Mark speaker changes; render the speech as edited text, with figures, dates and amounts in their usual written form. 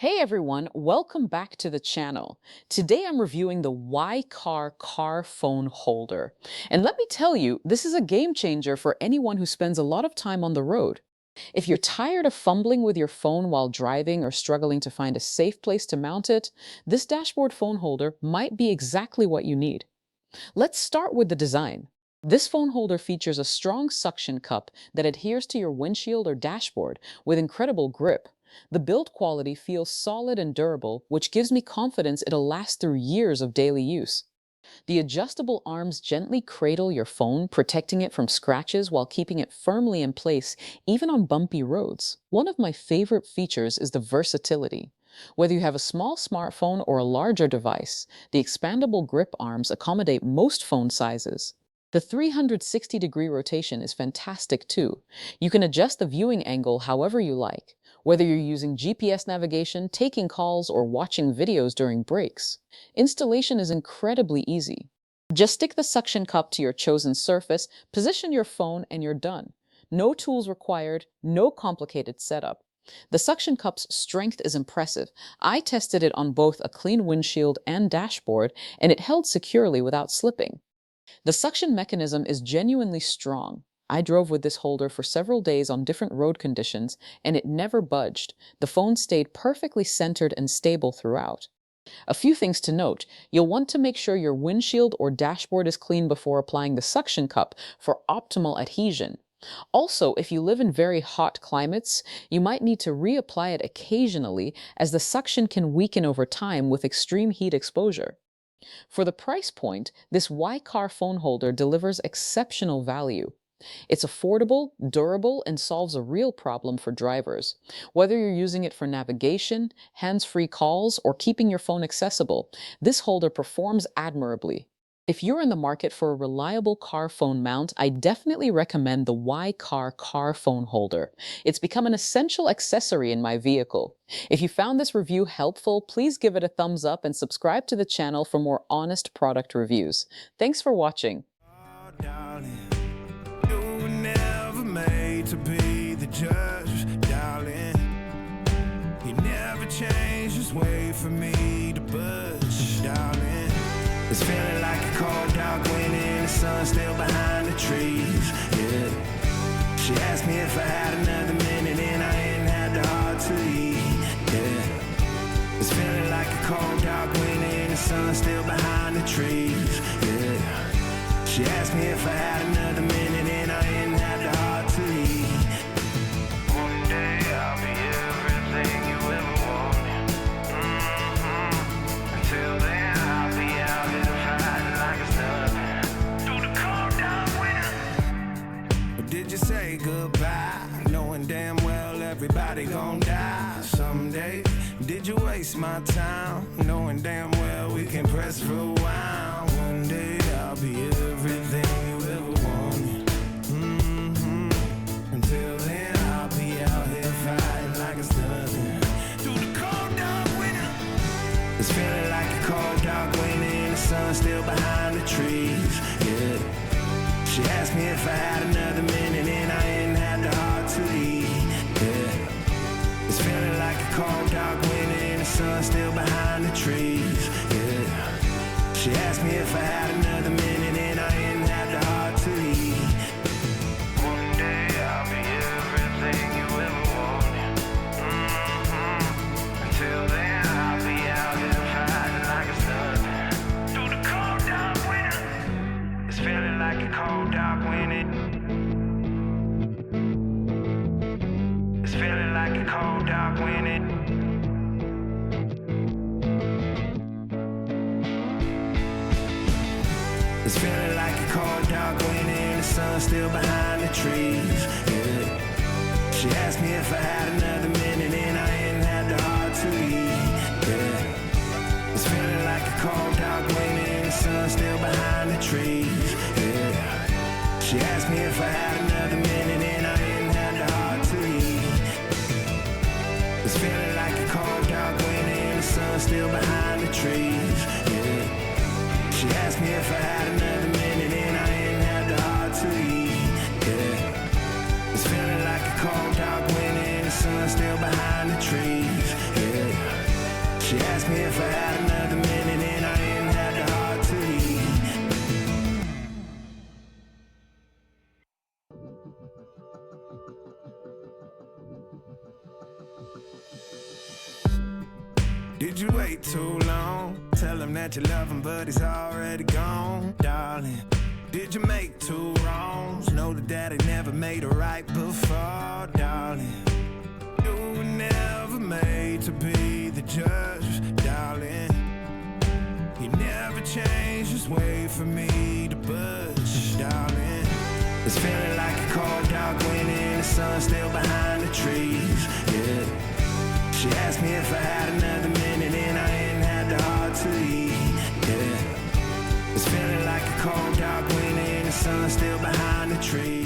Speaker 1: Hey everyone, welcome back to the channel. Today I'm reviewing the YCAR car phone holder. And let me tell you, this is a game changer for anyone who spends a lot of time on the road. If you're tired of fumbling with your phone while driving or struggling to find a safe place to mount it, this dashboard phone holder might be exactly what you need. Let's start with the design. This phone holder features a strong suction cup that adheres to your windshield or dashboard with incredible grip. The build quality feels solid and durable, which gives me confidence it'll last through years of daily use. The adjustable arms gently cradle your phone, protecting it from scratches while keeping it firmly in place, even on bumpy roads. One of my favorite features is the versatility. Whether you have a small smartphone or a larger device, the expandable grip arms accommodate most phone sizes. The 360-degree rotation is fantastic too. You can adjust the viewing angle however you like, whether you're using GPS navigation, taking calls, or watching videos during breaks. Installation is incredibly easy. Just stick the suction cup to your chosen surface, position your phone, and you're done. No tools required, no complicated setup. The suction cup's strength is impressive. I tested it on both a clean windshield and dashboard, and it held securely without slipping. The suction mechanism is genuinely strong. I drove with this holder for several days on different road conditions, and it never budged. The phone stayed perfectly centered and stable throughout. A few things to note. You'll want to make sure your windshield or dashboard is clean before applying the suction cup for optimal adhesion. Also, if you live in very hot climates, you might need to reapply it occasionally as the suction can weaken over time with extreme heat exposure. For the price point, this YCAR phone holder delivers exceptional value. It's affordable, durable, and solves a real problem for drivers. Whether you're using it for navigation, hands-free calls, or keeping your phone accessible, this holder performs admirably. If you're in the market for a reliable car phone mount, I definitely recommend the YCAR car phone holder. It's become an essential accessory in my vehicle. If you found this review helpful, please give it a thumbs up and subscribe to the channel for more honest product reviews. Thanks for watching.
Speaker 2: Oh, darling, you were never made to be the judge, darling. You never changed, just wait for me to budge, darling. It's feeling like a cold, dark wind and the sun still behind the trees, yeah. She asked me if I had another minute and I ain't had the heart to leave, yeah. It's feeling like a cold, dark wind and the sun still behind the trees, yeah. She asked me if I had another minute and I ain't had the heart to leave. One day I'll be everything you ever wanted. Until then I'll be out here fighting like it's nothing. Through the cold dark winter. Or did you say goodbye, knowing damn well everybody gon' die someday? Did you waste my time, knowing damn well we can press rewind? One day I'll be everything you ever wanted. Until then I'll be out here fighting like it's nothing. Through the cold dark winter. It's feeling like a cold dark winter and the sun still behind the trees, yeah. She asked me if I had another minute and I ain't had the heart to leave, yeah. It's feeling like a cold dark winter and the sun still behind the trees, yeah. She asked me if I had another minute and I ain't had the heart to leave. One day I'll be everything you ever wanted. Until then I'll be out here fighting like it's nothing. Through the cold dark winter. It's feeling like a cold dark winter. It's feeling like a cold dark winter. It's feeling like a cold dark winter and the sun still behind the trees, yeah. She asked me if I had another minute and I ain't had the heart to leave, yeah. It's feeling like a cold dark winter and the sun still behind the trees, yeah. She asked me if I had another minute and I ain't had the heart to leave. It's feeling like a cold dark winter and the sun still behind the trees, yeah. She asked me if I had another minute and I ain't had the heart to leave, yeah. It's feeling like a cold dark winter and the sun still behind the trees, yeah. She asked me if I had another minute and I didn't have the heart to leave. Did you wait too long? Tell him that you love him, but he's already gone, darling. Did you make two wrongs? Know that daddy never made a right before, darling. You were never made to be the judge, darling. He never changed his way for me to budge, darling. It's feeling like a cold, dark winter and the sun still behind the trees, yeah. She asked me if I had another minute and I didn't have the heart to leave, yeah. It's feeling like a cold, dark winter and the sun still behind the trees.